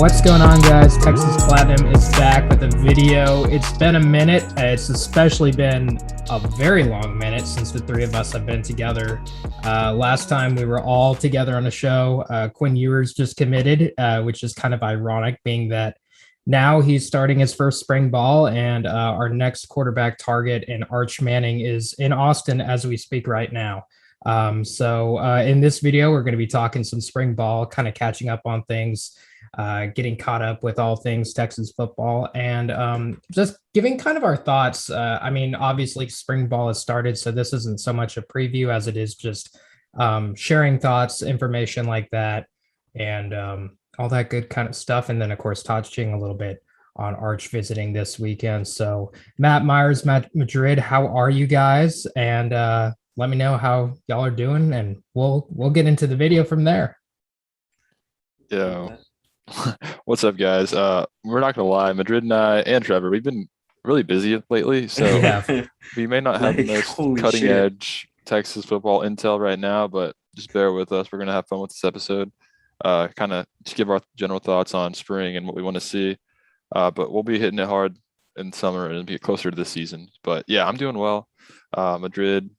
What's going on, guys? Texas Platinum is back with a video. It's been a minute. It's especially been a very long minute since the three of us have been together. Last time we were all together on a show. Quinn Ewers just committed, which is kind of ironic, being that now he's starting his first spring ball, and our next quarterback target and Arch Manning is in Austin as we speak right now. So in this video, we're going to be talking some spring ball, kind of catching up on things, getting caught up with all things Texas football, and just giving kind of our thoughts. I mean, obviously, spring ball has started, so this isn't so much a preview as it is just sharing thoughts, information like that, and all that good kind of stuff. And then, of course, touching a little bit on Arch visiting this weekend. So, Matt Myers, Madrid, how are you guys? And let me know how y'all are doing, and we'll get into the video from there. Yeah. What's up, guys? We're not gonna lie, Madrid and I and Trevor, we've been really busy lately, so we may not have the most cutting edge Texas football intel right now, but just bear with us. We're gonna have fun with this episode. Kind of just give our general thoughts on spring and what we want to see. But we'll be hitting it hard in summer and be closer to the season. But yeah, I'm doing well. Madrid,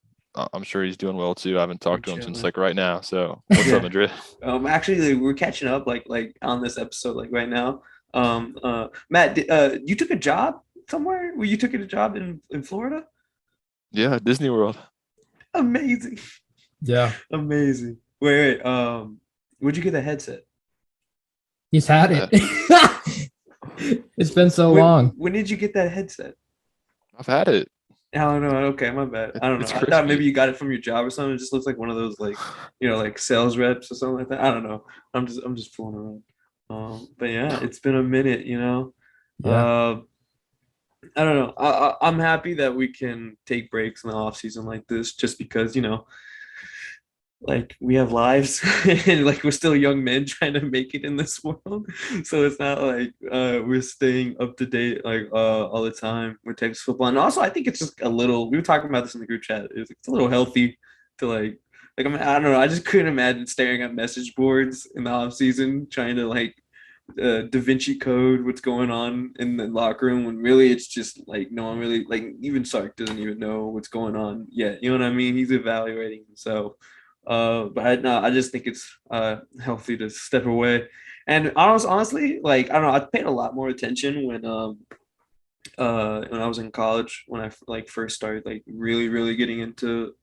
I'm sure he's doing well too. I haven't talked to him since like right now. So what's up, Madrid? Actually, we're catching up like on this episode like right now. Matt, you took a job somewhere? You took a job in Florida? Yeah, Disney World. Amazing. Yeah. Amazing. Wait. Where'd you get the headset? He's had it. It's been so long. When did you get that headset? I've had it. I don't know. Okay, my bad. I don't know. I thought maybe you got it from your job or something. It just looks like one of those like sales reps or something like that. I don't know. I'm just fooling around. But yeah, it's been a minute. Yeah. I don't know. I'm happy that we can take breaks in the off season like this, just because like we have lives and like we're still young men trying to make it in this world. So it's not like we're staying up to date like all the time with Texas football. And also I think it's just a little, we were talking about this in the group chat, it's a little healthy to like I don't know, I just couldn't imagine staring at message boards in the off season trying to like Da Vinci code what's going on in the locker room when really it's just like no one really, like even Sark doesn't even know what's going on yet. You know what I mean? He's evaluating himself. But I just think it's healthy to step away. And honestly, like I don't know, I paid a lot more attention when I was in college, when I like first started like really getting into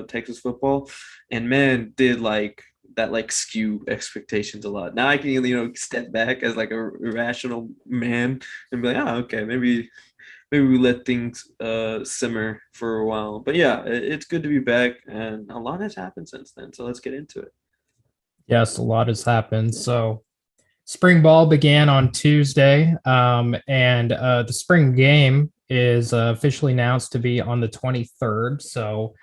Texas football, and man, did like that like skew expectations a lot. Now I can step back as like a rational man and be like, oh, okay, maybe we let things simmer for a while. But yeah, it's good to be back, and a lot has happened since then. So let's get into it. Yes, a lot has happened. So spring ball began on Tuesday, and the spring game is officially announced to be on the 23rd. So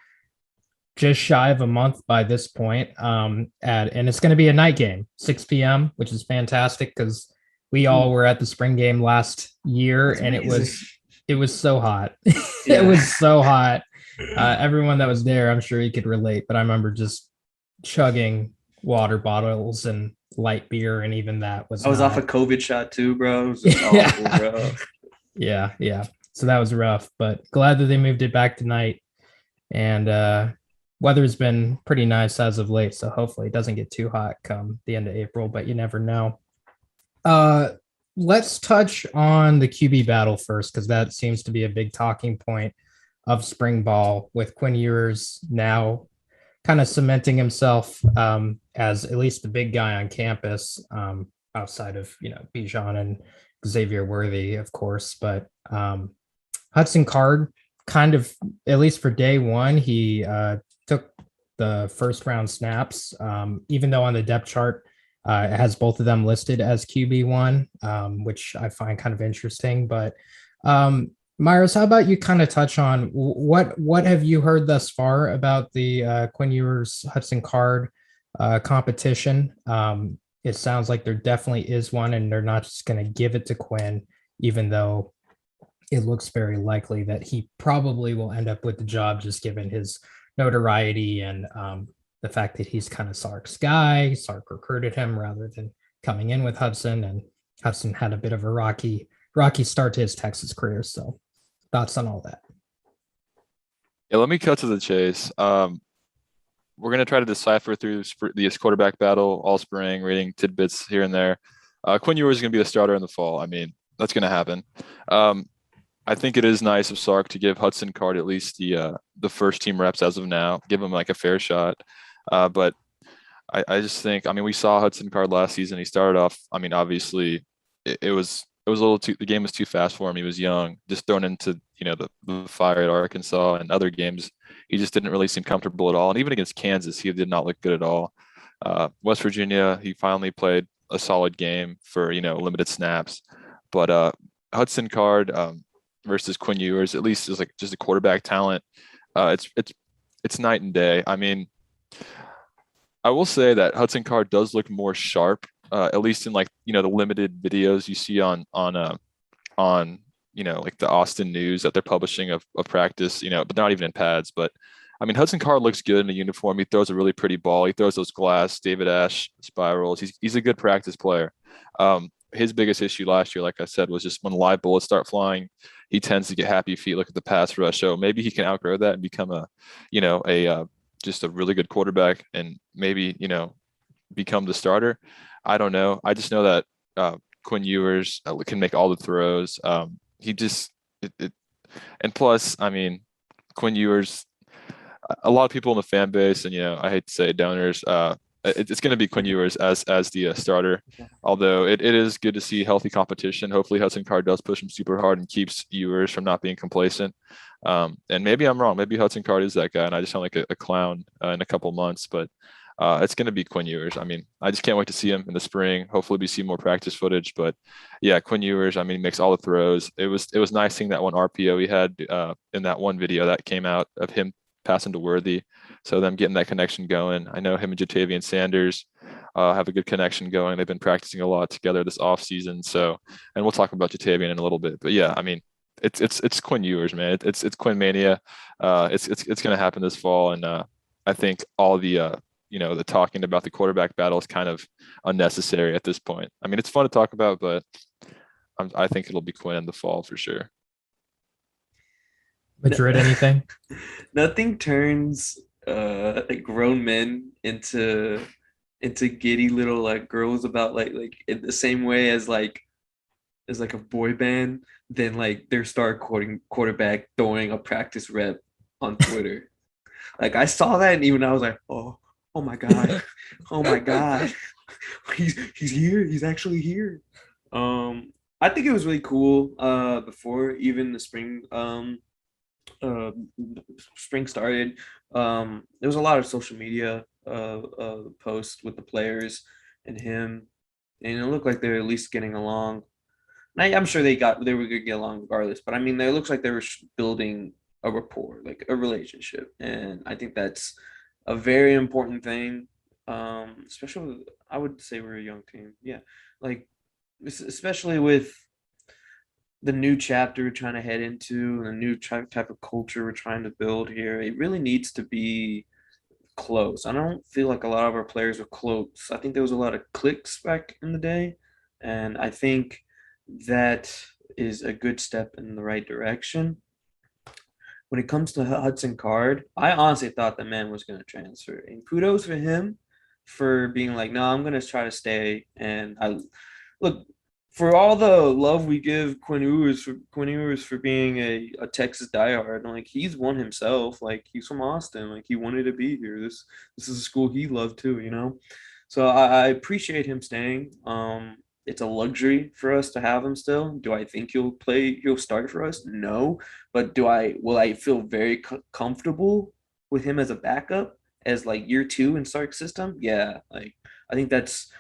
just shy of a month by this point. And it's going to be a night game, 6 p.m., which is fantastic because we all were at the spring game last year. That's amazing. It was so hot. It was so hot. Everyone that was there, I'm sure you could relate, but I remember just chugging water bottles and light beer, and even that was. I was off a COVID shot too, bro. It was awful, bro. Yeah. So that was rough, but glad that they moved it back tonight. And weather's been pretty nice as of late, so hopefully it doesn't get too hot come the end of April, but you never know. Let's touch on the QB battle first, because that seems to be a big talking point of spring ball, with Quinn Ewers now kind of cementing himself as at least the big guy on campus, outside of Bijan and Xavier Worthy, of course. But Hudson Card, kind of, at least for day one, he took the first round snaps, even though on the depth chart it has both of them listed as QB1, which I find kind of interesting. But Myers, how about you kind of touch on what have you heard thus far about the Quinn Ewers Hudson Card competition? It sounds like there definitely is one, and they're not just going to give it to Quinn, even though it looks very likely that he probably will end up with the job, just given his notoriety and the fact that he's kind of Sark's guy. Sark recruited him rather than coming in with Hudson, and Hudson had a bit of a rocky start to his Texas career. So thoughts on all that? Yeah, let me cut to the chase. We're going to try to decipher through this quarterback battle all spring, reading tidbits here and there. Quinn Ewers is going to be the starter in the fall. I mean, that's going to happen. I think it is nice of Sark to give Hudson Card at least the first team reps as of now, give him like a fair shot. But I just think, I mean, we saw Hudson Card last season. He started off, I mean, obviously it was a little too, the game was too fast for him. He was young, just thrown into, the fire at Arkansas and other games. He just didn't really seem comfortable at all. And even against Kansas, he did not look good at all. West Virginia, he finally played a solid game for, limited snaps. But Hudson Card versus Quinn Ewers, at least is like just a quarterback talent. It's night and day. I mean, I will say that Hudson Card does look more sharp, at least in like the limited videos you see on like the Austin News that they're publishing of practice, but they're not even in pads. But I mean, Hudson Card looks good in a uniform. He throws a really pretty ball. He throws those glass David Ash spirals. He's a good practice player. His biggest issue last year, like I said, was just when live bullets start flying, he tends to get happy feet. Look at the pass rush. So maybe he can outgrow that and become just a really good quarterback and maybe, become the starter. I don't know. I just know that Quinn Ewers can make all the throws. He just, and plus, I mean, Quinn Ewers, a lot of people in the fan base, and, I hate to say donors, it's going to be Quinn Ewers as the starter. Although it is good to see healthy competition. Hopefully Hudson Card does push him super hard and keeps Ewers from not being complacent. And maybe I'm wrong. Maybe Hudson Card is that guy, and I just sound like a clown in a couple months. But it's going to be Quinn Ewers. I mean, I just can't wait to see him in the spring. Hopefully we see more practice footage. But yeah, Quinn Ewers, I mean, makes all the throws. It was nice seeing that one RPO he had in that one video that came out of him passing to Worthy. So them getting that connection going. I know him and Jatavian Sanders have a good connection going. They've been practicing a lot together this offseason. So, and we'll talk about Jatavian in a little bit. But yeah, I mean, it's Quinn Ewers, man. It's Quinn mania. It's going to happen this fall, and I think all the the talking about the quarterback battle is kind of unnecessary at this point. I mean, it's fun to talk about, but I think it'll be Quinn in the fall for sure. Madrid, anything? Nothing turns like grown men into giddy little like girls about like in the same way as like a boy band than like their star quarterback throwing a practice rep on Twitter. Like I saw that and even I was like, oh my god, oh my god, he's here, he's actually here. I think it was really cool before even the spring started. There was a lot of social media posts with the players and him, and it looked like they were at least getting along. I'm sure they were going to get along regardless, but I mean, it looks like they were building a rapport, like a relationship, and I think that's a very important thing. Especially, I would say we're a young team, yeah, like especially with the new chapter we're trying to head into, the new type of culture we're trying to build here. It really needs to be close. I don't feel like a lot of our players are close. I think there was a lot of clicks back in the day, and I think that is a good step in the right direction. When it comes to Hudson Card, I honestly thought the man was going to transfer, and kudos for him for being like, no, I'm going to try to stay. And I look, for all the love we give Quinn Ewers for being a Texas diehard, like he's one himself. Like he's from Austin. Like he wanted to be here. This is a school he loved too. So I appreciate him staying. It's a luxury for us to have him still. Do I think he'll start for us? No. But will I feel very comfortable with him as a backup as like year 2 in Sark's system? Yeah. Like I think that's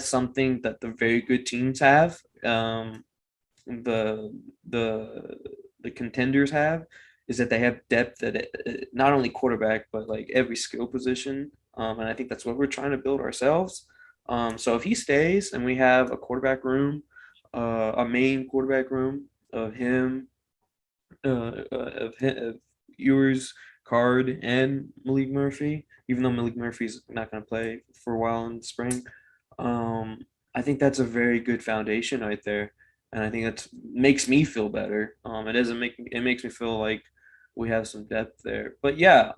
something that the very good teams have. The contenders have is that they have depth at not only quarterback but like every skill position. And I think that's what we're trying to build ourselves. So if he stays and we have a quarterback room, a main quarterback room of him, of Ewers, Card, and Malik Murphy, even though Malik Murphy's not going to play for a while in the spring. I think that's a very good foundation right there, and I think that makes me feel better. It doesn't make it makes me feel like we have some depth there. But yeah,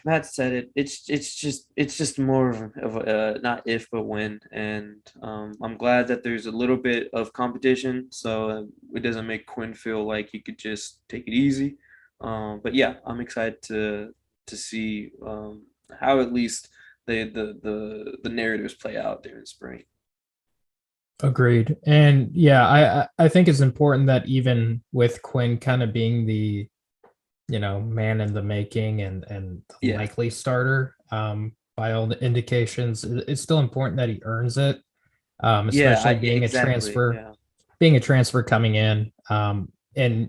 Matt said it. It's just more of a not if but when, and I'm glad that there's a little bit of competition, so it doesn't make Quinn feel like he could just take it easy. But yeah, I'm excited to see how at least the narratives play out during spring. Agreed. And yeah, I think it's important that even with Quinn kind of being the man in the making and the Yeah, likely starter, by all the indications, it's still important that he earns it, yeah, especially exactly. Yeah, being a transfer coming in. And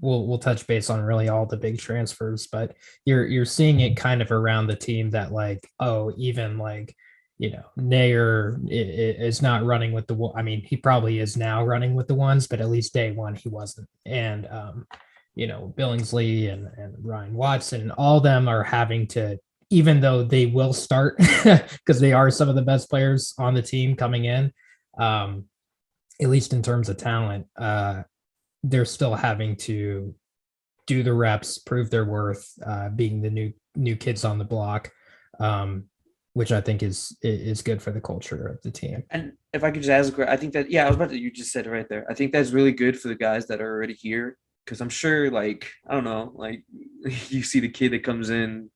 we'll touch base on really all the big transfers, but you're seeing it kind of around the team that like, oh, even like, Nayer is not running with the. I mean, he probably is now running with the ones, but at least day one he wasn't. And Billingsley and Ryan Watson, all of them are having to, even though they will start because they are some of the best players on the team coming in, um, at least in terms of talent, they're still having to do the reps, prove their worth, being the new kids on the block, which I think is good for the culture of the team. and if I could just ask, I think that, yeah, I was about to, you just said it right there. I think that's really good for the guys that are already here, because I'm sure, like, I don't know, like you see the kid that comes in,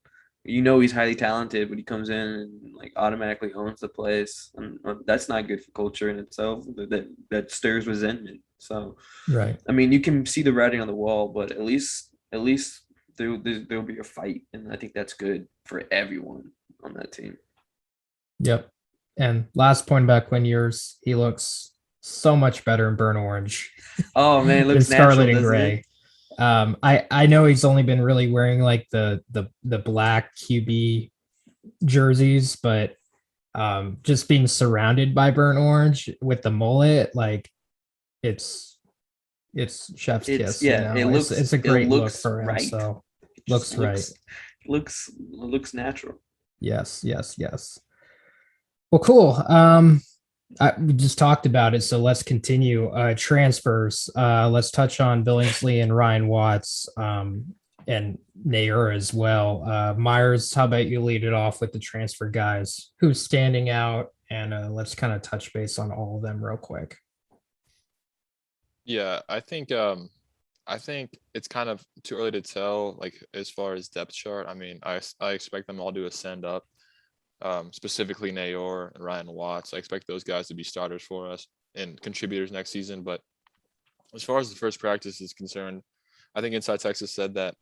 he's highly talented, but he comes in and like automatically owns the place, and that's not good for culture in itself. That stirs resentment. So, Right. I mean, you can see the writing on the wall, but at least there'll be a fight, and I think that's good for everyone on that team. Yep. And last point about Quinn Ewers, he looks so much better in burnt orange Oh man, it than looks scarlet natural, and doesn't it? gray. I know he's only been really wearing like the black QB jerseys, but just being surrounded by burnt orange with the mullet, like it's it's chef's It's kiss, yeah, it looks it's a it great look looks for him. right. So It just looks right. looks natural. Yes, yes, yes. Well, cool. We just talked about it, so let's continue. Transfers. Let's touch on Billingsley and Ryan Watts, and Nayer as well. Myers, how about you lead it off with the transfer guys? Who's standing out? And let's kind of touch base on all of them real quick. Yeah, I think it's kind of too early to tell, like as far as depth chart. I mean, I expect them all to ascend up. Specifically Nayor and Ryan Watts. I expect those guys to be starters for us and contributors next season. But as far as the first practice is concerned, I think Inside Texas said that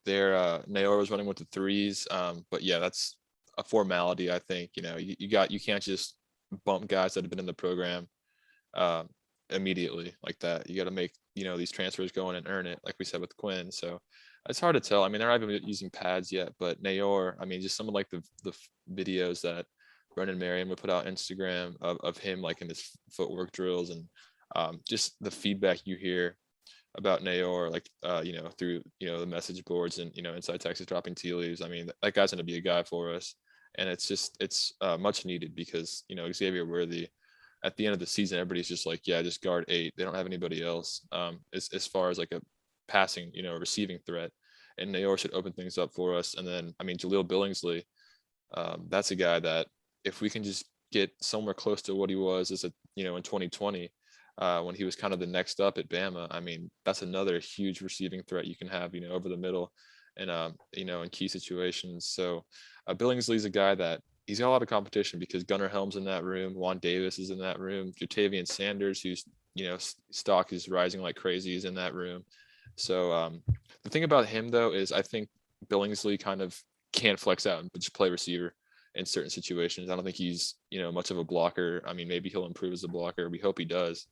their Nayor was running with the threes. But yeah, that's a formality. I think you can't just bump guys that have been in the program um, immediately like that. You got to make these transfers go in and earn it, like we said with Quinn. So it's hard to tell. I mean, they're not even using pads yet, but Nayor, I mean, just some of like the videos that Brendan Marion would put out Instagram of him like in his footwork drills, and just the feedback you hear about Nayor, like through the message boards and Inside Texas dropping tea leaves. I mean, that guy's gonna be a guy for us, and it's much needed because Xavier Worthy, at the end of the season, everybody's just like, yeah, just guard 8. They don't have anybody else as far as like a passing, receiving threat. And Nayor should open things up for us. And then, I mean, Jaleel Billingsley, that's a guy that if we can just get somewhere close to what he was in 2020, when he was kind of the next up at Bama, I mean, that's another huge receiving threat you can have, over the middle and, in key situations. So Billingsley's a guy that he's got a lot of competition because Gunnar Helm's in that room. Juan Davis is in that room. Jatavian Sanders, whose stock is rising like crazy, is in that room. So the thing about him though is I think Billingsley kind of can't flex out and just play receiver in certain situations. I don't think he's much of a blocker. I mean, maybe he'll improve as a blocker. We hope he does,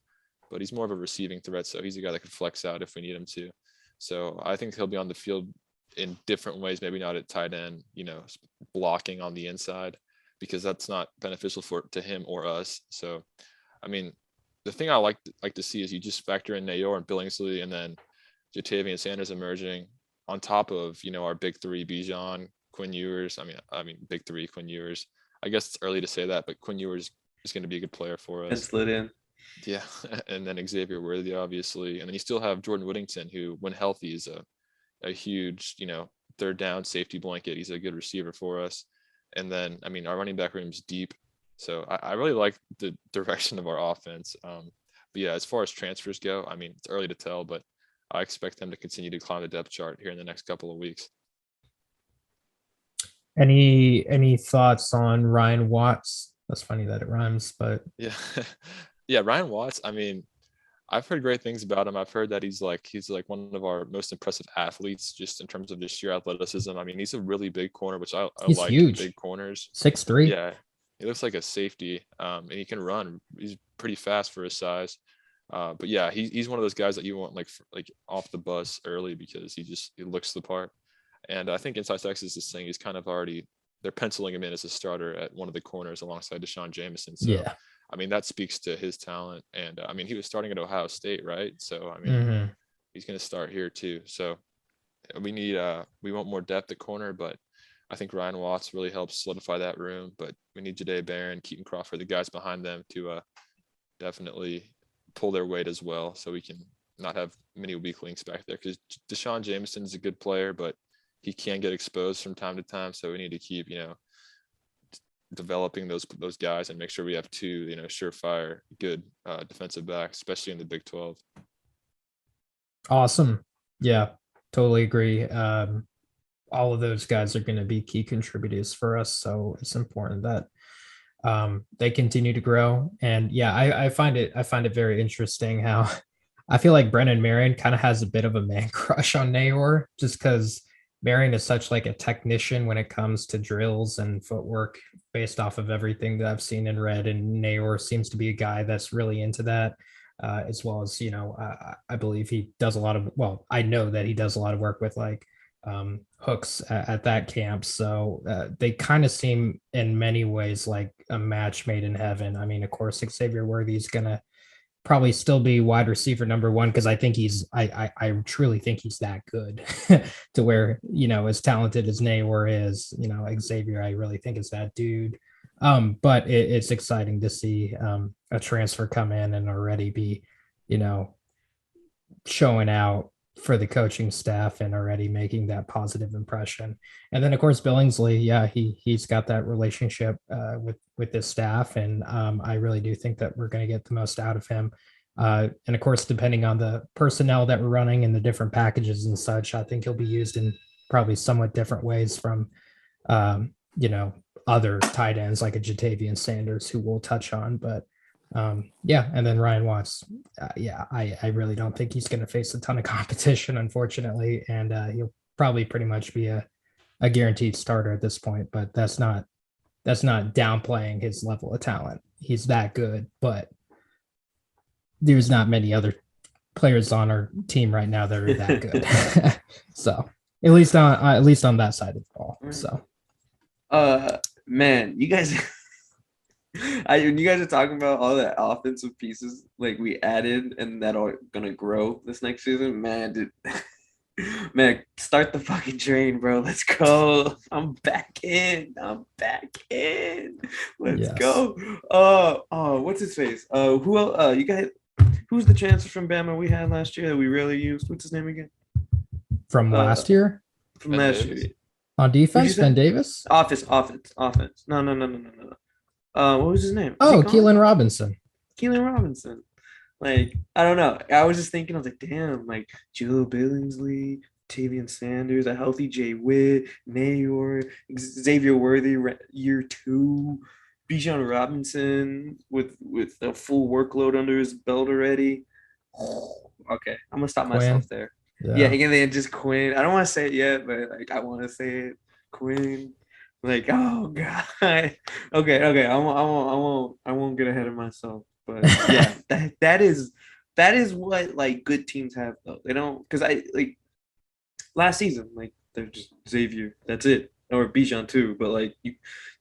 but he's more of a receiving threat. So he's a guy that could flex out if we need him to. So I think he'll be on the field in different ways, maybe not at tight end, blocking on the inside, because that's not beneficial to him or us. So, I mean, the thing I like to see is you just factor in Nayor and Billingsley and then Jatavian Sanders emerging on top of, our big three, Bijan, Quinn Ewers. I mean, big three, Quinn Ewers, I guess it's early to say that, but Quinn Ewers is going to be a good player for us. And slid in. Yeah, and then Xavier Worthy, obviously, and then you still have Jordan Whittington, who, when healthy, is a huge, third down safety blanket. He's a good receiver for us. And then, I mean, our running back room is deep, so I really like the direction of our offense. But yeah, as far as transfers go, I mean, it's early to tell, but I expect them to continue to climb the depth chart here in the next couple of weeks. Any thoughts on Ryan Watts? That's funny that it rhymes, but yeah, yeah, Ryan Watts. I mean, I've heard great things about him. I've heard that he's like one of our most impressive athletes, just in terms of just sheer athleticism. I mean, he's a really big corner, which I like huge. Big corners. 6'3". Yeah, he looks like a safety, and he can run. He's pretty fast for his size. But yeah, he's one of those guys that you want like off the bus early, because he looks the part. And I think Inside Texas is saying he's kind of already, they're penciling him in as a starter at one of the corners alongside Deshaun Jameson. So, yeah. I mean, that speaks to his talent. And I mean, he was starting at Ohio State, right? So, I mean, he's going to start here too. So we want more depth at corner, but I think Ryan Watts really helps solidify that room. But we need Jahdae Barron, Keaton Crawford, the guys behind them to definitely pull their weight as well, so we can not have many weak links back there, because Deshaun Jameson is a good player, but he can get exposed from time to time. So we need to keep, developing those guys and make sure we have two, surefire, good defensive backs, especially in the Big 12. Awesome. Yeah, totally agree. All of those guys are going to be key contributors for us. So it's important that they continue to grow. And yeah, I find it very interesting how I feel like Brennan Marion kind of has a bit of a man crush on Nayor, just because Marion is such like a technician when it comes to drills and footwork, based off of everything that I've seen and read. And Nayor seems to be a guy that's really into that, as well as, I believe he does a lot of, well, I know that he does a lot of work with like hooks at that camp. So they kind of seem in many ways like a match made in heaven. I mean, of course, Xavier Worthy is going to probably still be wide receiver number one, because I think I truly think he's that good to where, as talented as Nayor is, Xavier, I really think is that dude. But it's exciting to see a transfer come in and already be, showing out for the coaching staff and already making that positive impression. And then of course Billingsley, yeah, he's got that relationship with his staff, and I really do think that we're going to get the most out of him. And of course, depending on the personnel that we're running and the different packages and such, I think he'll be used in probably somewhat different ways from other tight ends like a Jatavian Sanders, who we'll touch on. But yeah, and then Ryan Watts, I really don't think he's going to face a ton of competition, unfortunately, and he'll probably pretty much be a guaranteed starter at this point. But that's not downplaying his level of talent. He's that good, but there's not many other players on our team right now that are that good. So at least on that side of the ball. So, man, you guys. When you guys are talking about all the offensive pieces like we added and that are gonna grow this next season, man, start the fucking train, bro. Let's go. I'm back in. Let's go. What's his face? Who else? You guys, who's the transfer from Bama we had last year that we really used? What's his name again? From last year? From last year. On defense, Ben Davis? Offense. No. What was his name? Keelan Robinson. Like, I don't know. I was just thinking, I was like, damn, like Joe Billingsley, Tavian Sanders, a healthy Jay Witt, Nayor, Xavier Worthy, year 2, Bijan Robinson with a full workload under his belt already. Okay, I'm gonna stop myself there. Yeah, and then just Quinn. I don't want to say it yet, but like I want to say it. Quinn. Like, oh god. Okay. I won't get ahead of myself. But yeah, that is what like good teams have though. They don't, because I like last season, like they're just Xavier. That's it. Or Bijan too, but like you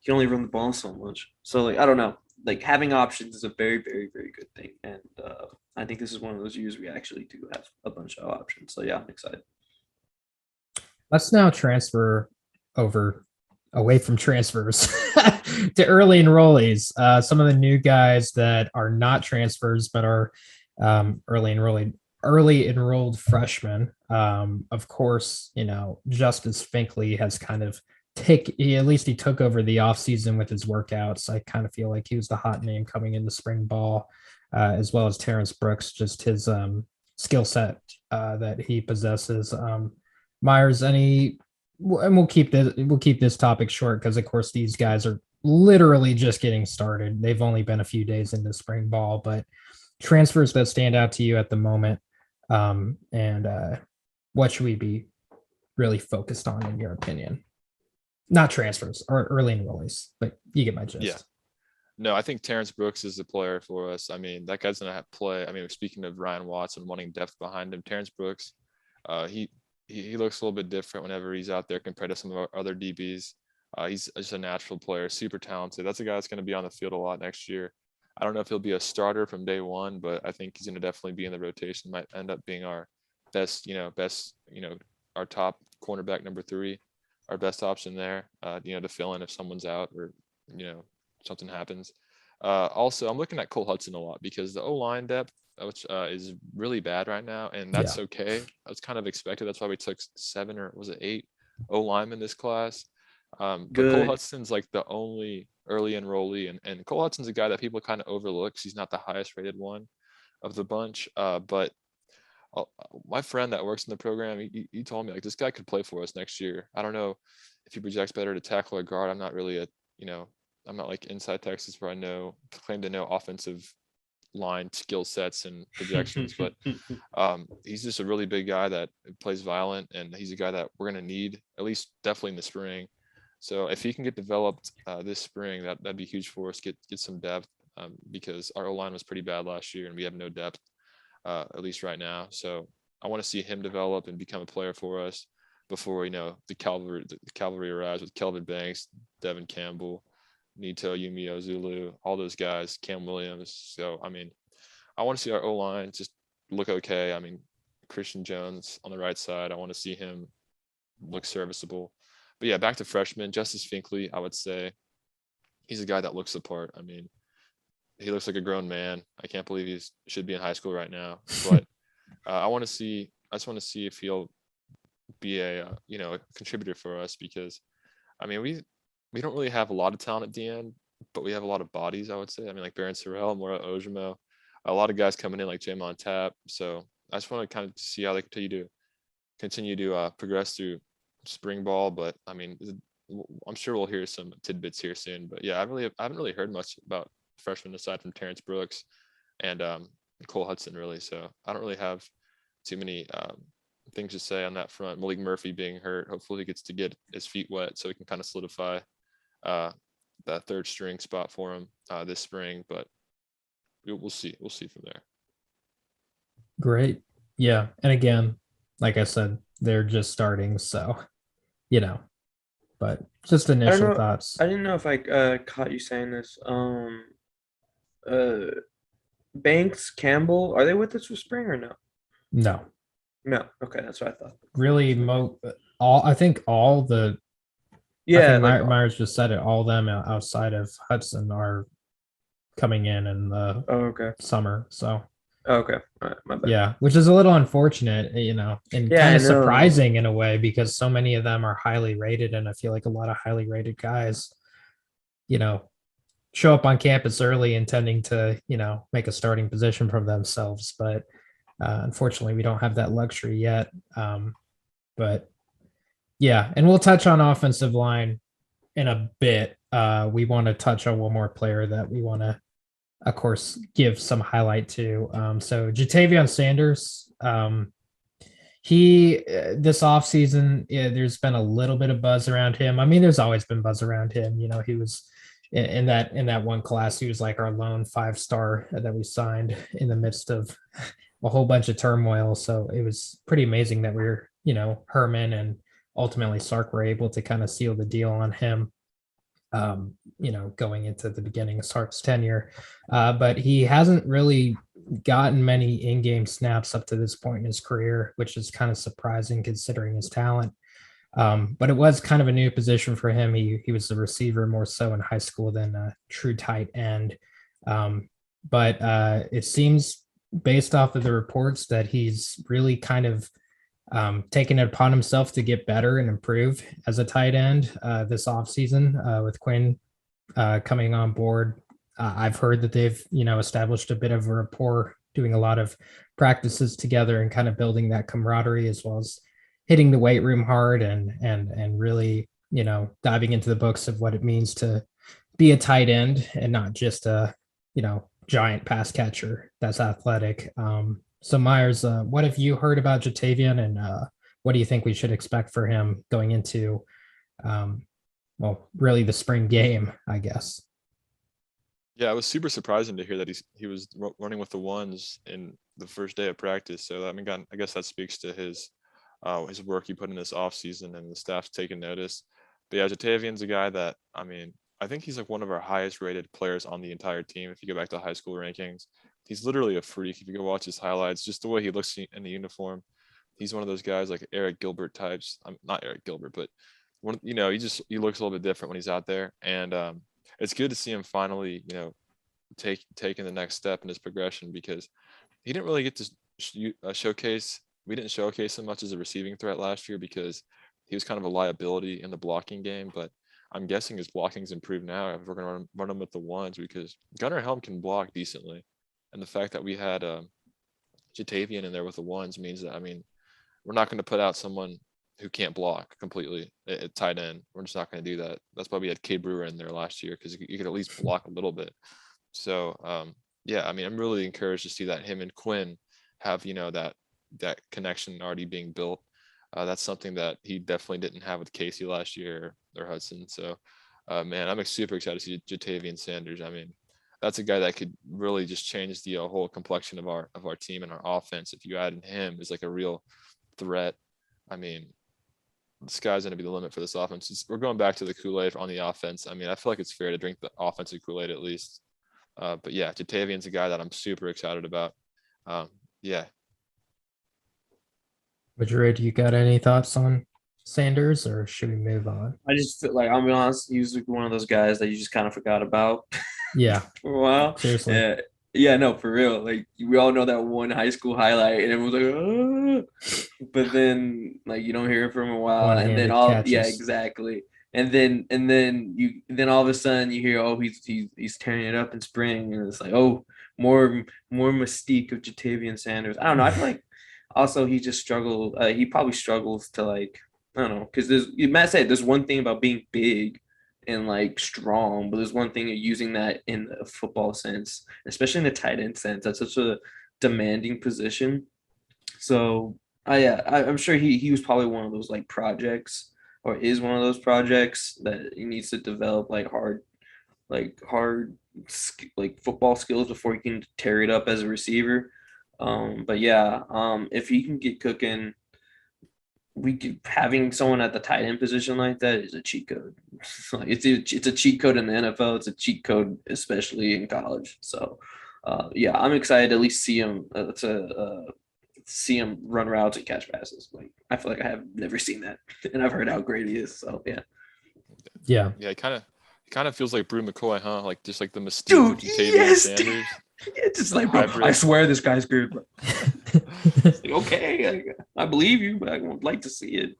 can only run the ball so much. So like I don't know. Like having options is a very, very, very good thing. And I think this is one of those years we actually do have a bunch of options. So yeah, I'm excited. Let's now transfer over away from transfers to early enrollees. Some of the new guys that are not transfers but are early enrolled freshmen. Of course, Justice Finkley has kind of at least he took over the offseason with his workouts. I kind of feel like he was the hot name coming into spring ball, as well as Terrence Brooks, just his skill set that he possesses. Myers, and we'll keep this topic short because of course these guys are literally just getting started. They've only been a few days into spring ball, but transfers that stand out to you at the moment, and what should we be really focused on in your opinion? Not transfers or early enrollees, but you get my gist. Yeah. No, I think Terrence Brooks is the player for us. I mean, that guy's gonna have play. I mean, speaking of Ryan Watson wanting depth behind him, Terrence Brooks, he looks a little bit different whenever he's out there compared to some of our other DBs. He's just a natural player, super talented. That's a guy that's going to be on the field a lot next year. I don't know if he'll be a starter from day one, but I think he's going to definitely be in the rotation. Might end up being our best, our top cornerback number 3, our best option there, to fill in if someone's out or, something happens. Also, I'm looking at Cole Hudson a lot because the O-line depth, which is really bad right now, and that's okay. That's kind of expected. That's why we took 7 or was it 8 O-linemen this class. But Cole Hudson's like the only early enrollee, and Cole Hudson's a guy that people kind of overlook. He's not the highest rated one of the bunch, but my friend that works in the program, he told me like this guy could play for us next year. I don't know if he projects better to tackle or guard. I'm not really I'm not like inside Texas where claim to know offensive line skill sets and projections, but he's just a really big guy that plays violent, and he's a guy that we're going to need at least definitely in the spring. So if he can get developed this spring, that'd be huge for us. Get some depth, because our O-line was pretty bad last year and we have no depth, at least right now. So I want to see him develop and become a player for us before the cavalry arrives with Kelvin Banks, Devin Campbell, Nito, Yumio, Zulu, all those guys, Cam Williams. So, I mean, I want to see our O-line just look okay. I mean, Christian Jones on the right side, I want to see him look serviceable. But yeah, back to freshmen, Justice Finkley, I would say he's a guy that looks the part. I mean, he looks like a grown man. I can't believe he should be in high school right now. But I just want to see if he'll be a contributor for us, because, I mean, we don't really have a lot of talent at the end, but we have a lot of bodies, I would say. I mean, like Baron Sorrell, Mora Ojimo, a lot of guys coming in like Jamon Tapp. So I just want to kind of see how they continue to progress through spring ball. But I mean, I'm sure we'll hear some tidbits here soon. But yeah, I haven't really heard much about freshmen aside from Terrence Brooks and Cole Hudson, really. So I don't really have too many things to say on that front. Malik Murphy being hurt, hopefully he gets to get his feet wet so he can kind of solidify that third string spot for him this spring. But we'll see from there. Great. Yeah. And again, like I said, they're just starting, so but just initial thoughts. I didn't know if I caught you saying this. Banks, Campbell, are they with us for spring or no? No. Okay, that's what I thought. Really, I think all the Myers just said it. All of them outside of Hudson are coming in the summer. So okay, all right, my bad. Yeah, which is a little unfortunate, and kind of surprising in a way, because so many of them are highly rated, and I feel like a lot of highly rated guys, show up on campus early intending to, make a starting position for themselves. But unfortunately, we don't have that luxury yet. But yeah, and we'll touch on offensive line in a bit. We want to touch on one more player that we want to, of course, give some highlight to. So Jatavion Sanders, this offseason, there's been a little bit of buzz around him. I mean, there's always been buzz around him. He was in that one class. He was like our lone 5-star that we signed in the midst of a whole bunch of turmoil. So it was pretty amazing that Herman and ultimately Sark were able to kind of seal the deal on him. Going into the beginning of Sark's tenure. But he hasn't really gotten many in-game snaps up to this point in his career, which is kind of surprising considering his talent. But it was kind of a new position for him. He was a receiver more so in high school than a true tight end. But it seems, based off of the reports, that he's really kind of taken it upon himself to get better and improve as a tight end this offseason with Quinn coming on board. I've heard that they've, established a bit of a rapport, doing a lot of practices together and kind of building that camaraderie, as well as hitting the weight room hard and really, diving into the books of what it means to be a tight end and not just a, giant pass catcher that's athletic. So Myers, what have you heard about Jatavian, and what do you think we should expect for him going into, really the spring game, I guess? Yeah, it was super surprising to hear that he was running with the ones in the first day of practice. So I guess that speaks to his work he put in this offseason, and the staff's taking notice. But yeah, Jatavian's a guy that, I think he's like one of our highest rated players on the entire team. If you go back to high school rankings, he's literally a freak. If you go watch his highlights, just the way he looks in the uniform, he's one of those guys like Eric Gilbert types. I'm not Eric Gilbert, but he looks a little bit different when he's out there. And it's good to see him finally, taking the next step in his progression, because he didn't really get to showcase. We didn't showcase him much as a receiving threat last year because he was kind of a liability in the blocking game. But I'm guessing his blocking's improved now if we're going to run him with the ones, because Gunnar Helm can block decently. And the fact that we had Jatavian in there with the ones means that, we're not going to put out someone who can't block completely at tight end. We're just not going to do that. That's why we had Cade Brewer in there last year, because you could at least block a little bit. So, I'm really encouraged to see that him and Quinn have, that connection already being built. That's something that he definitely didn't have with Casey last year or Hudson. So, man, I'm super excited to see Jatavian Sanders. That's a guy that could really just change the whole complexion of our team and our offense. If you add in him as like a real threat, the sky's going to be the limit for this offense. We're going back to the Kool-Aid on the offense. I feel like it's fair to drink the offensive Kool-Aid at least. But yeah, Jatavian's a guy that I'm super excited about. Yeah. Madrid, you got any thoughts on Sanders, or should we move on? I just feel like, I'll be honest, he's one of those guys that you just kind of forgot about. Yeah. For a while. Seriously. Yeah, no, for real. Like, we all know that one high school highlight, and everyone's like, ah! But then, like, you don't hear it from a while, and then yeah, exactly. And then all of a sudden you hear, oh, he's tearing it up in spring, and it's like, oh, more mystique of Jatavian Sanders. I don't know. I feel like also he just struggled. He probably struggles to, like, I don't know, because Matt said there's one thing about being big and like strong, but there's one thing of using that in the football sense, especially in the tight end sense. That's such a demanding position. So I'm sure he was probably one of those like projects, or is one of those projects that he needs to develop like hard football skills before he can tear it up as a receiver. But yeah, if he can get cooking, having someone at the tight end position like that is a cheat code. It's a cheat code in the NFL. It's a cheat code, especially in college. So, yeah, I'm excited to at least see him see him run routes and catch passes. Like, I feel like I have never seen that, and I've heard how great he is. So yeah. Yeah. It kind of feels like Brew McCoy, huh? Like, just like the mystique Dude, of Jatavian yes, Sanders. It's just like, bro, I swear this guy's good. Like, okay, I believe you, but I would like to see it.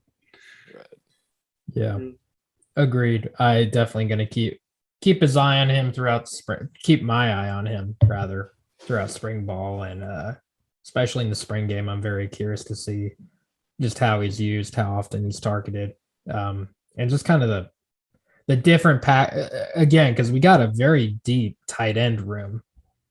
Right. Yeah, agreed. I definitely going to keep his eye on him throughout spring. Keep my eye on him rather throughout spring ball, and especially in the spring game. I'm very curious to see just how he's used, how often he's targeted, and just kind of the different pack again, because we got a very deep tight end room.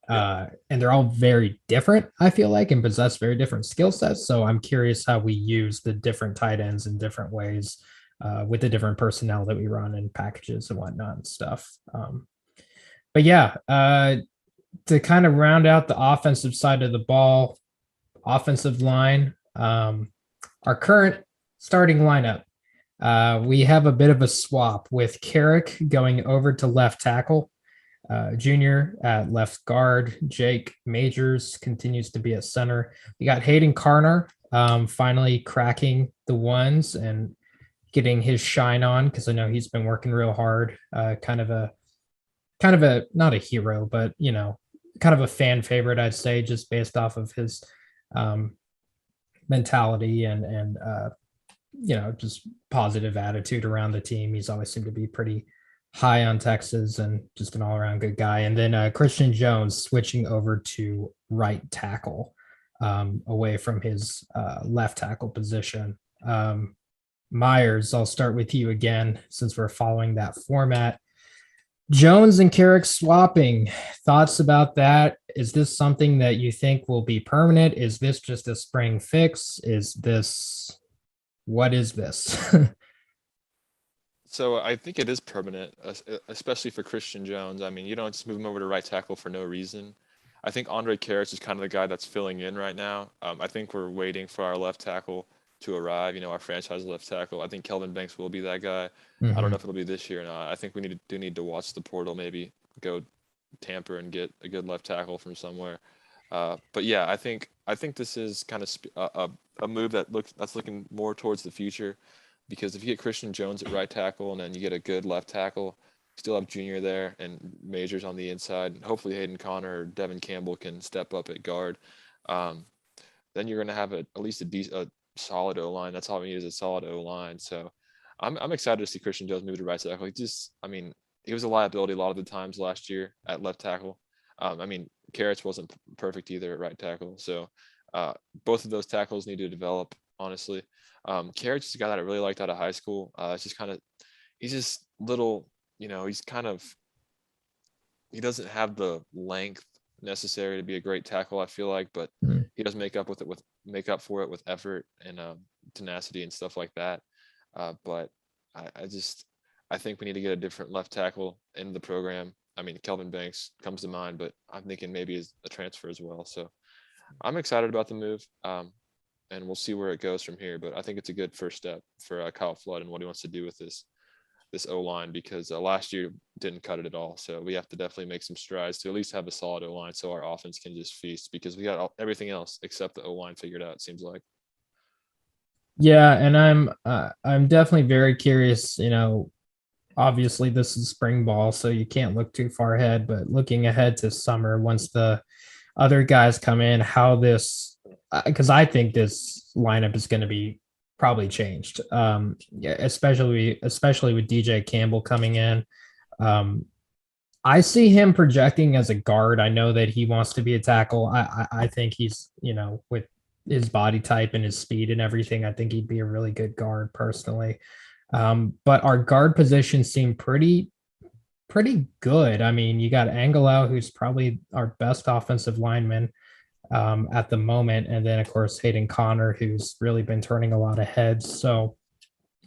And they're all very different, I feel like, and possess very different skill sets. So I'm curious how we use the different tight ends in different ways with the different personnel that we run and packages and whatnot and stuff. But yeah, to kind of round out the offensive side of the ball, offensive line, our current starting lineup, we have a bit of a swap with Carrick going over to left tackle. Junior at left guard. Jake Majors continues to be at center. We got Hayden Carner finally cracking the ones and getting his shine on, because I know he's been working real hard. Kind of a not a hero, but kind of a fan favorite, I'd say, just based off of his um, mentality and just positive attitude around the team. He's always seemed to be pretty high on Texas and just an all around good guy. And then Christian Jones switching over to right tackle, away from his left tackle position. Myers, I'll start with you again since we're following that format. Jones and Carrick swapping. Thoughts about that? Is this something that you think will be permanent? Is this just a spring fix? What is this? So I think it is permanent, especially for Christian Jones. I mean, you don't just move him over to right tackle for no reason. I think Andre Karras is kind of the guy that's filling in right now. I think we're waiting for our left tackle to arrive. Our franchise left tackle. I think Kelvin Banks will be that guy. Mm-hmm. I don't know if it'll be this year or not. I think we need to watch the portal, maybe go tamper and get a good left tackle from somewhere. But yeah, I think this is kind of a move that's looking more towards the future, because if you get Christian Jones at right tackle and then you get a good left tackle, still have Junior there and Majors on the inside, and hopefully Hayden Connor or Devin Campbell can step up at guard. Then you're going to have at least a solid O-line. That's all we need, is a solid O-line. So I'm excited to see Christian Jones move to right tackle. He was a liability a lot of the times last year at left tackle. Carrots wasn't perfect either at right tackle. So both of those tackles need to develop, honestly. Carrots is a guy that I really liked out of high school. It's just kind of, he's just little, he doesn't have the length necessary to be a great tackle, I feel like, but he does make up for it with effort and tenacity and stuff like that. But I think we need to get a different left tackle in the program. Kelvin Banks comes to mind, but I'm thinking maybe as a transfer as well. So I'm excited about the move, and we'll see where it goes from here. But I think it's a good first step for Kyle Flood and what he wants to do with this O-line, because last year didn't cut it at all. So we have to definitely make some strides to at least have a solid O-line so our offense can just feast, because we got everything else except the O-line figured out, it seems like. Yeah, and I'm definitely very curious. Obviously this is spring ball, so you can't look too far ahead, but looking ahead to summer, once the other guys come in, how this, because I think this lineup is going to be probably changed, especially with DJ Campbell coming in. I see him projecting as a guard. I know that he wants to be a tackle. I think he's, with his body type and his speed and everything, I think he'd be a really good guard personally. But our guard positions seem pretty good. You got Angelau, who's probably our best offensive lineman at the moment. And then, of course, Hayden Connor, who's really been turning a lot of heads. So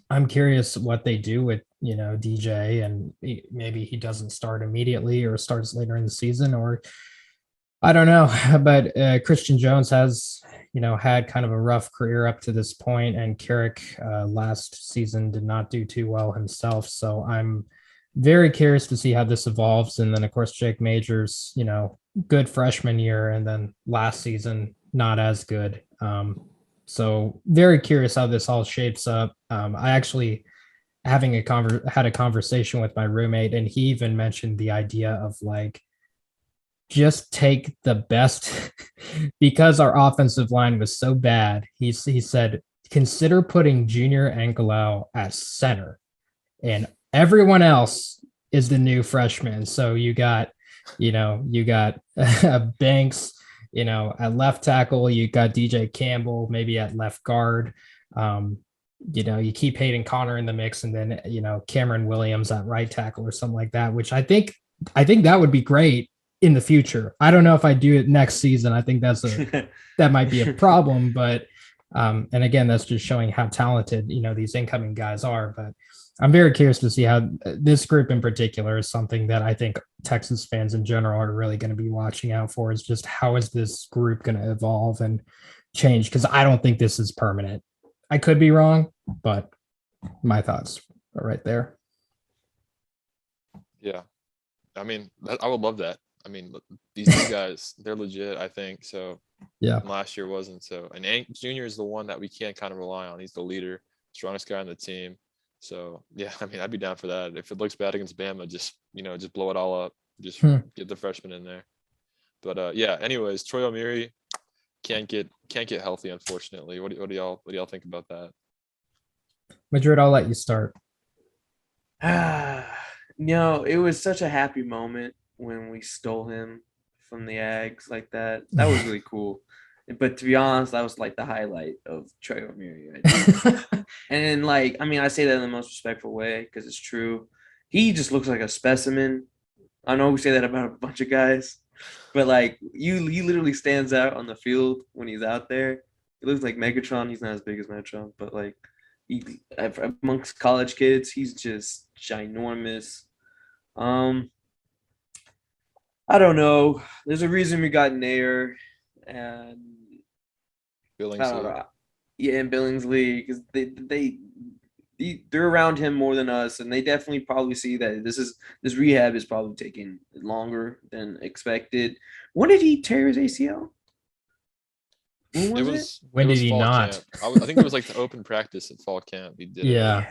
I'm curious what they do with, DJ, and maybe he doesn't start immediately or starts later in the season, or I don't know. But Christian Jones has, had kind of a rough career up to this point, and Carrick last season did not do too well himself. So I'm very curious to see how this evolves. And then, of course, Jake Majors, good freshman year, and then last season not as good. So very curious how this all shapes up. I actually had a conversation with my roommate, and he even mentioned the idea of just take the best because our offensive line was so bad. He said, consider putting Junior Angelau at center, and everyone else is the new freshman. So you got Banks, at left tackle, you got DJ Campbell, maybe at left guard. You keep Hayden Connor in the mix, and then, Cameron Williams at right tackle or something like that, which I think that would be great in the future. I don't know if I do it next season. I think that might be a problem, but and again, that's just showing how talented, these incoming guys are. But I'm very curious to see how this group in particular is something that I think Texas fans in general are really going to be watching out for, is just how is this group going to evolve and change? Because I don't think this is permanent. I could be wrong, but my thoughts are right there. Yeah. I would love that. These two guys, they're legit, I think. So yeah, last year wasn't. So, and Junior is the one that we can't kind of rely on. He's the leader, strongest guy on the team. So yeah, I mean, I'd be down for that. If it looks bad against Bama, just blow it all up. Just get the freshman in there. But yeah, anyways, Troy O'Meary can't get healthy, unfortunately. What do y'all think about that? Madrid, I'll let you start. It was such a happy moment when we stole him from the Ags like that. That was really cool. But to be honest, that was like the highlight of Trey O'Meary. And like, I mean, I say that in the most respectful way because it's true. He just looks like a specimen. I know we say that about a bunch of guys, but like he literally stands out on the field when he's out there. He looks like Megatron. He's not as big as Megatron, but like amongst college kids, he's just ginormous. I don't know. There's a reason we got Nair and Billingsley. Yeah, and Billingsley because they're around him more than us, and they definitely probably see that this rehab is probably taking longer than expected. When did he tear his ACL? When did he not? I think it was like the open practice at fall camp. He did it.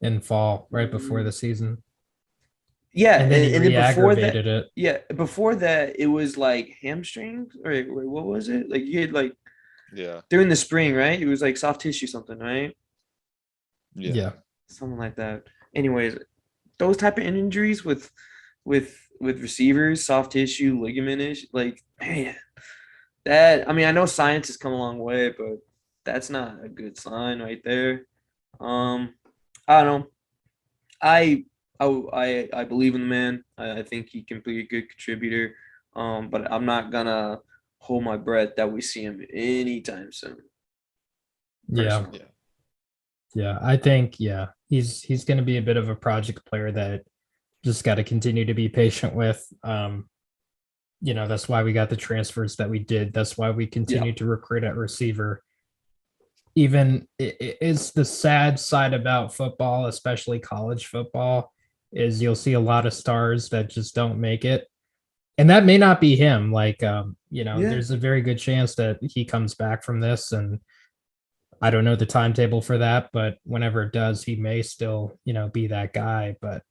In fall, right before the season. Yeah, and then re-aggravated it. Yeah, before that, it was like hamstrings, or what was it? Like you had like during the spring, right? It was like soft tissue something, right? Yeah, something like that. Anyways, those type of injuries with receivers, soft tissue, ligament-ish, like man, that I mean, I know science has come a long way, but that's not a good sign right there. I don't know. I believe in the man. I think he can be a good contributor. But I'm not gonna hold my breath that we see him anytime soon. Personally. Yeah. I think he's going to be a bit of a project player that just got to continue to be patient with. That's why we got the transfers that we did. That's why we continue to recruit at receiver. Even it's the sad side about football, especially college football, is you'll see a lot of stars that just don't make it. And that may not be him. Like, there's a very good chance that he comes back from this. And I don't know the timetable for that, but whenever it does, he may still, be that guy. But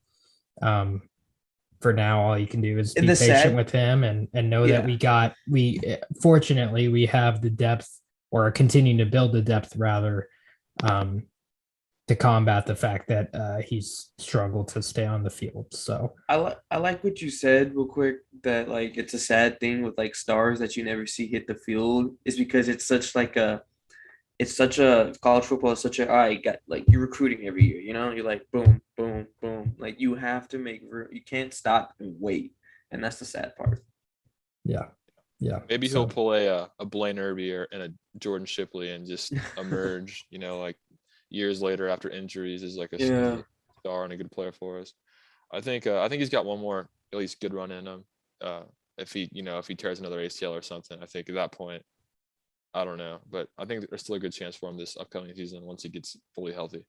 for now, all you can do is be patient with him and know that fortunately, we have the depth, or are continuing to build the depth rather, to combat the fact that he's struggled to stay on the field. So I like what you said real quick, that like it's a sad thing with like stars that you never see hit the field, is because it's such a college football is such you're recruiting every year, you're like boom, boom, boom. Like you have to make you can't stop and wait. And that's the sad part. Yeah. Maybe he'll pull a Blaine Irby and a Jordan Shipley and just emerge, like years later after injuries as like a star and a good player for us. I think he's got one more at least good run in him. If he tears another ACL or something, I think at that point, I don't know, but I think there's still a good chance for him this upcoming season once he gets fully healthy.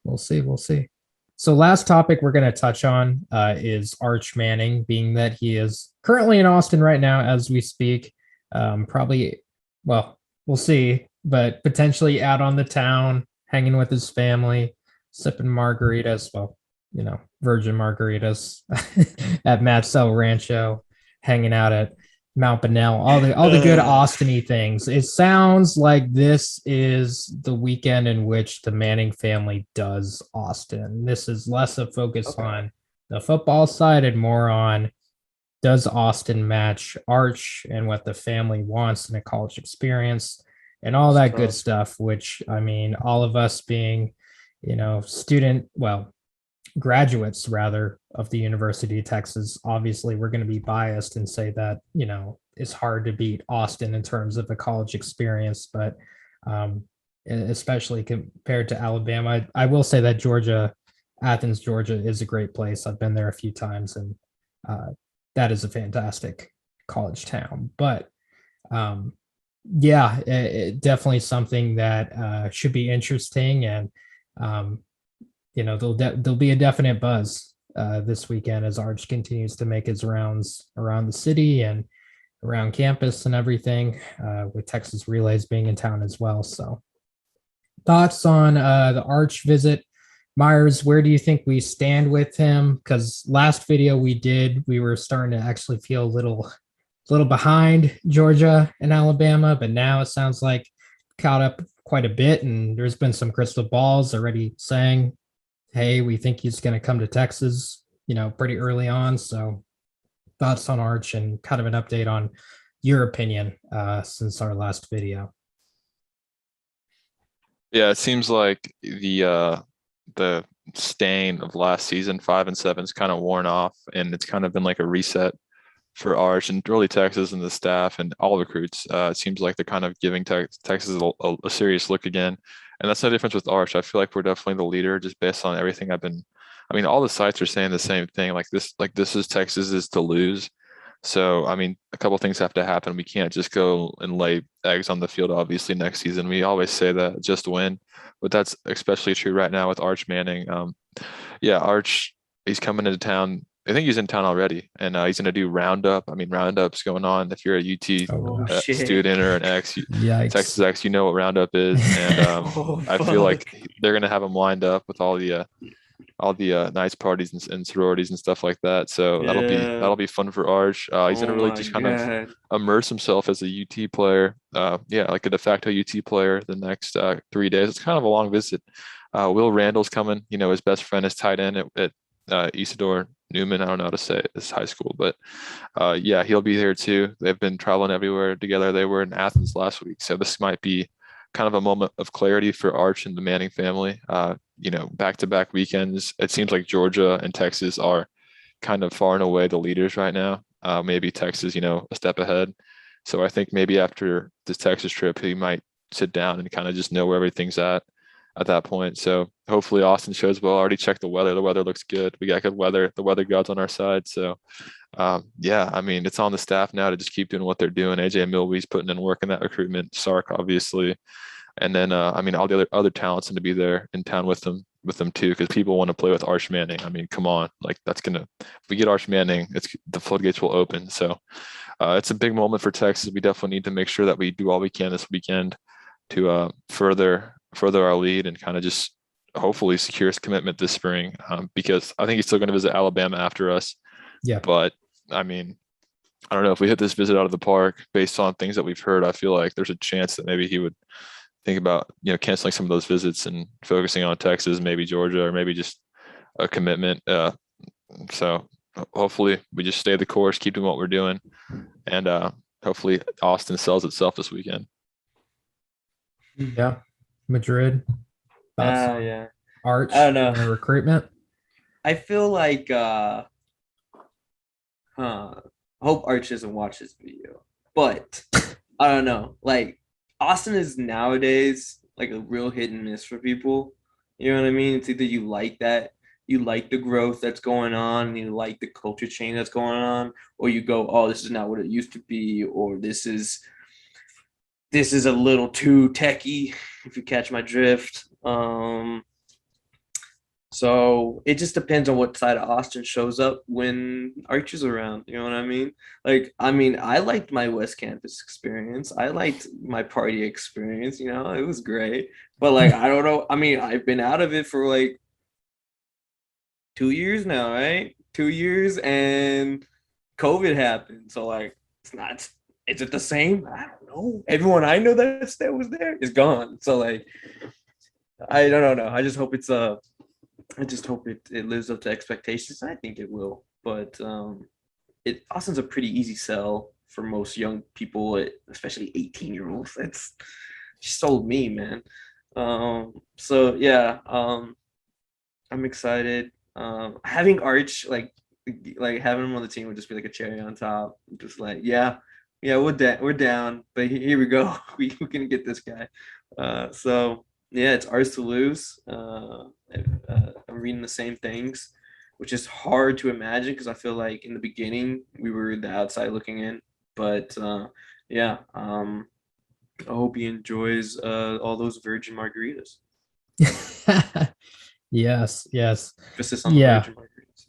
We'll see. So last topic we're going to touch on is Arch Manning, being that he is currently in Austin right now as we speak. We'll see, but potentially out on the town, hanging with his family, sipping margaritas, virgin margaritas at Matt's Rancho, hanging out at Mount Bonnell, all the good Austin-y things. It sounds like this is the weekend in which the Manning family does Austin. This is less a focus on the football side and more on, does Austin match Arch and what the family wants in a college experience and all that good stuff, which, I mean, all of us being, graduates rather of the University of Texas, obviously we're going to be biased and say that, it's hard to beat Austin in terms of a college experience, but especially compared to Alabama. I will say that Athens, Georgia is a great place. I've been there a few times, and that is a fantastic college town. But definitely something that should be interesting, and there'll be a definite buzz this weekend as Arch continues to make his rounds around the city and around campus and everything, with Texas Relays being in town as well. So thoughts on the Arch visit Myers, where do you think we stand with him? Because last video we were starting to actually feel a little behind Georgia and Alabama, but now it sounds like caught up quite a bit, and there's been some crystal balls already saying, "Hey, we think he's going to come to Texas," pretty early on. So, thoughts on Arch and kind of an update on your opinion since our last video. Yeah, it seems like the stain of last season, 5-7, is kind of worn off, and it's kind of been like a reset for Arch and really Texas and the staff and all recruits. It seems like they're kind of giving Texas a serious look again, and that's the difference with Arch. I feel like we're definitely the leader just based on everything I mean, all the sites are saying the same thing. This is Texas is to lose. So, I mean, a couple things have to happen. We can't just go and lay eggs on the field, obviously, next season. We always say that just win, but that's especially true right now with Arch Manning. Yeah, Arch, he's coming into town. I think he's in town already, and he's going to do Roundup. I mean, Roundup's going on. If you're a UT student or an Texas X, you know what Roundup is. And I feel like they're going to have him lined up with all the nice parties and sororities and stuff like that. So that'll be fun for Arch. He's gonna really just kind of immerse himself as a UT player. Like a de facto UT player the next 3 days. It's kind of a long visit. Will Randall's coming. His best friend is tight end at Isidore Newman. I don't know how to say it. It's high school, but he'll be here too. They've been traveling everywhere together. They were in Athens last week, so this might be kind of a moment of clarity for Arch and the Manning family. Back-to-back weekends. It seems like Georgia and Texas are kind of far and away the leaders right now. Maybe Texas, a step ahead. So I think maybe after this Texas trip, he might sit down and kind of just know where everything's at that point. So hopefully Austin shows well. I already checked the weather. The weather looks good. We got good weather. The weather god's on our side. So I mean, it's on the staff now to just keep doing what they're doing. AJ Milway's putting in work in that recruitment. Sark, obviously. And then, I mean, all the other talents and to be there in town with them too, because people want to play with Arch Manning. I mean, come on, like if we get Arch Manning, the floodgates will open. So it's a big moment for Texas. We definitely need to make sure that we do all we can this weekend to further our lead and kind of just hopefully secure his commitment this spring, because I think he's still going to visit Alabama after us. Yeah. But I mean, I don't know if we hit this visit out of the park based on things that we've heard. I feel like there's a chance that maybe he would think about canceling some of those visits and focusing on Texas, maybe Georgia, or maybe just a commitment. So hopefully we just stay the course, keep doing what we're doing, and hopefully Austin sells itself this weekend. Yeah, Madrid. Yeah. Arch. I don't know. And recruitment. I feel like I hope Arch doesn't watch this video, but I don't know. Like, Austin is nowadays like a real hit and miss for people. You know what I mean? It's either you like that, you like the growth that's going on, and you like the culture change that's going on, or you go, oh, this is not what it used to be, or this is a little too techie, if you catch my drift. So it just depends on what side of Austin shows up when Arch is around. You know what I mean? Like, I mean, I liked my West Campus experience. I liked my party experience. It was great. But like, I don't know. I mean, I've been out of it for like 2 years now, right? 2 years, and COVID happened. So like, it's not. Is it the same? I don't know. Everyone I know that was there is gone. So like, I don't know. I just hope it lives up to expectations. I think it will, but Austin's a pretty easy sell for most young people, especially 18-year-olds. It's she sold me, man. So yeah, I'm excited. Having Arch like having him on the team would just be like a cherry on top. Just like yeah, we're down, but here we go. We can get this guy. So. Yeah, it's ours to lose. I'm reading the same things, which is hard to imagine because I feel like in the beginning we were the outside looking in. But I hope he enjoys all those virgin margaritas. Yes. Emphasis on the virgin margaritas.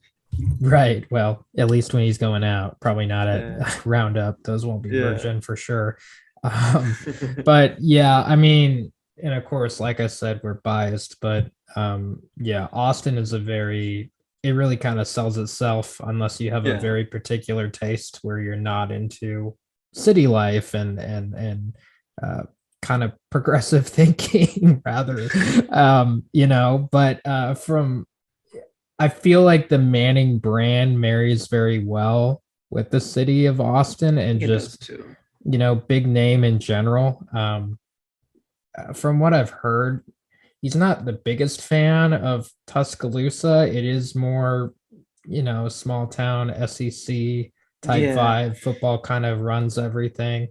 Right. Well, at least when he's going out, probably not at Roundup. Those won't be virgin for sure. But yeah, I mean. And of course, like I said, we're biased, but Yeah, Austin is it really kind of sells itself unless you have a very particular taste where you're not into city life and kind of progressive thinking rather. But I feel like the Manning brand marries very well with the city of Austin and just big name in general. From what I've heard, he's not the biggest fan of Tuscaloosa. It is more, small town SEC type vibe. Football kind of runs everything.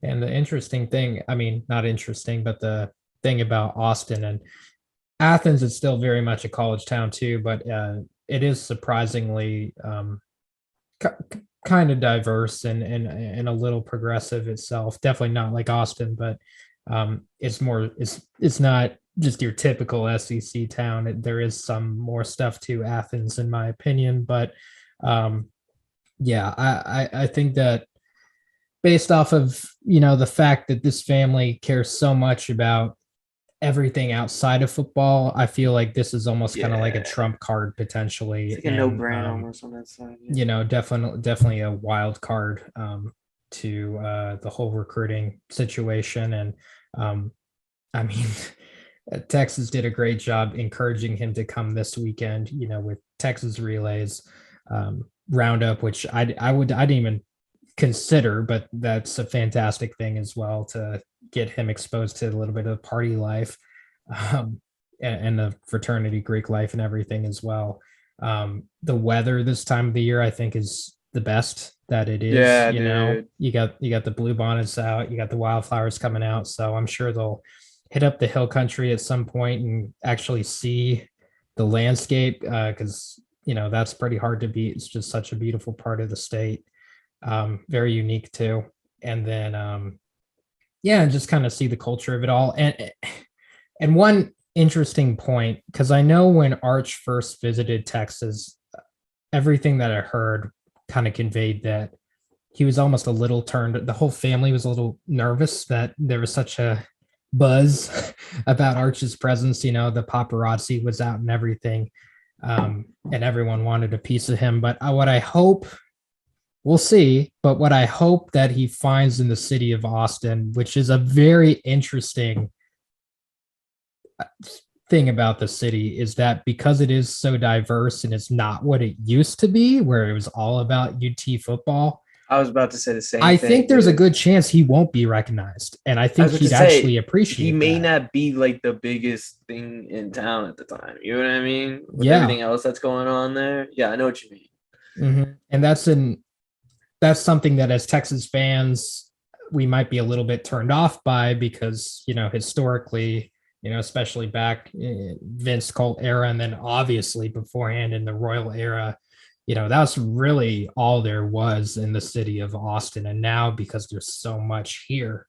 And the interesting thing, I mean, not interesting, but the thing about Austin and Athens is still very much a college town too, but it is surprisingly kind of diverse and a little progressive itself. Definitely not like Austin, but it's not just your typical SEC town. There is some more stuff to Athens, in my opinion, but I think that based off of the fact that this family cares so much about everything outside of football, I feel like this is almost kind of like a trump card potentially. It's like a no-brainer almost on that side. Definitely a wild card to the whole recruiting situation. And I mean, Texas did a great job encouraging him to come this weekend, with Texas Relays roundup, which I didn't even consider, but that's a fantastic thing as well to get him exposed to a little bit of party life and the fraternity Greek life and everything as well. The weather this time of the year, I think, is the best that it is. You got the blue bonnets out, you got the wildflowers coming out, so I'm sure they'll hit up the hill country at some point and actually see the landscape, because that's pretty hard to beat. It's just such a beautiful part of the state, very unique too. And then and just kind of see the culture of it all. And one interesting point, because I know when Arch first visited Texas, everything that I heard kind of conveyed that he was almost a little turned. The whole family was a little nervous that there was such a buzz about Arch's presence. The paparazzi was out and everything, and everyone wanted a piece of him. But what I hope, we'll see, but what I hope that he finds in the city of Austin, which is a very interesting thing about the city, is that because it is so diverse and it's not what it used to be, where it was all about UT football. I was about to say the same I thing. think there's a good chance he won't be recognized. And I think he'd actually appreciate he may that. not be like the biggest thing in town at the time. You know what I mean? With Yeah. everything else that's going on there. Yeah, I know what you mean. Mm-hmm. And that's something that as Texas fans, we might be a little bit turned off by, because, historically, especially back in Vince Colt era, and then obviously beforehand in the Royal era, that's really all there was in the city of Austin. And now, because there's so much here,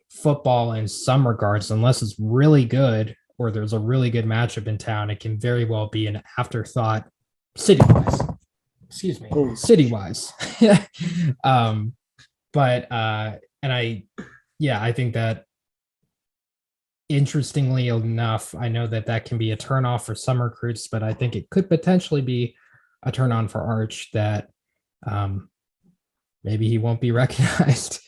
football in some regards, unless it's really good or there's a really good matchup in town, it can very well be an afterthought city-wise. Excuse me, city-wise. I think that, interestingly enough, I know that can be a turnoff for some recruits, but I think it could potentially be a turn on for Arch that maybe he won't be recognized.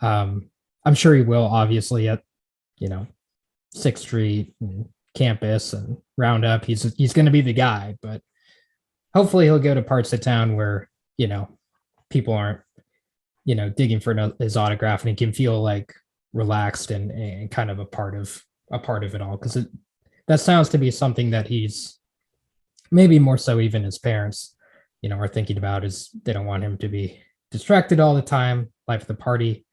I'm sure he will, obviously, at 6th Street and campus and roundup. He's going to be the guy, but hopefully he'll go to parts of town where people aren't digging for his autograph, and he can feel like relaxed and kind of a part of it all, because that sounds to be something that he's maybe more so even his parents are thinking about, is they don't want him to be distracted all the time, life of the party.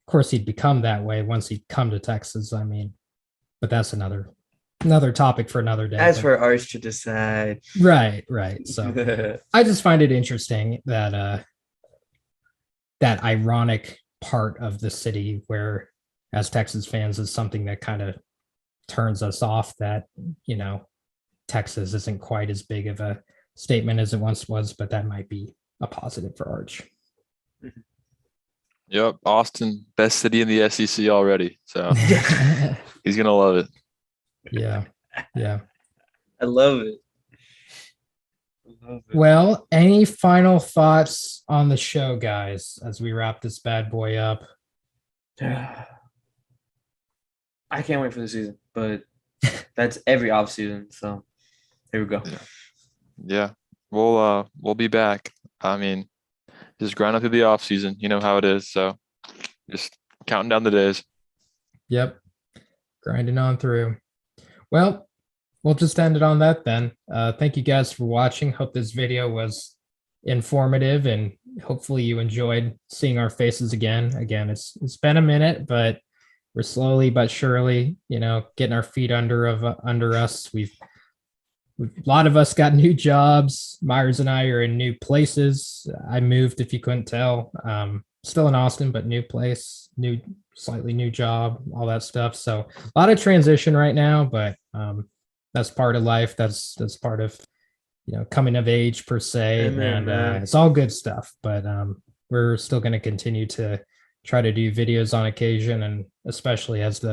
Of course, he'd become that way once he'd come to Texas. I mean, but that's another topic for another day. That's for Arch to decide. Right. So I just find it interesting that that ironic part of the city where, as Texas fans, is something that kind of turns us off, that Texas isn't quite as big of a statement as it once was, but that might be a positive for Arch. Yep, Austin, best city in the SEC already, so he's gonna love it. Yeah. Yeah. I love it. Well, any final thoughts on the show, guys, as we wrap this bad boy up? I can't wait for the season, but that's every off season. So here we go. Yeah. We'll be back. I mean, just grind up through the off season. You know how it is. So just counting down the days. Yep. Grinding on through. Well, we'll just end it on that then. Thank you guys for watching. Hope this video was informative and hopefully you enjoyed seeing our faces again. Again, it's been a minute, but we're slowly but surely, getting our feet under us. A lot of us got new jobs. Myers and I are in new places. I moved, if you couldn't tell. Still in Austin, but new place, slightly new job, all that stuff. So a lot of transition right now, but that's part of life. That's part of coming of age per se. Amen, and it's all good stuff. But we're still going to continue to try to do videos on occasion, and especially as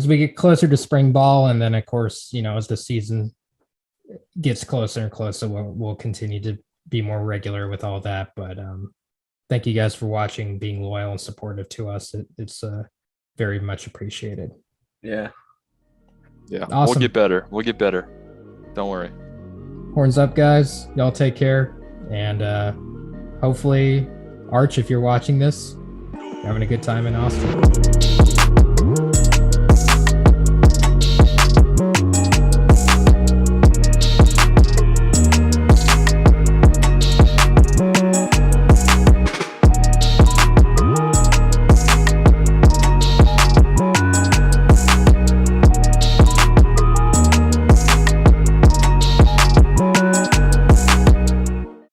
we get closer to spring ball, and then of course as the season gets closer and closer, we'll continue to be more regular with all that. But thank you guys for watching, being loyal and supportive to us. It's very much appreciated. Yeah. Awesome. We'll get better. Don't worry. Horns up, guys. Y'all take care. And hopefully, Arch, if you're watching this, you're having a good time in Austin.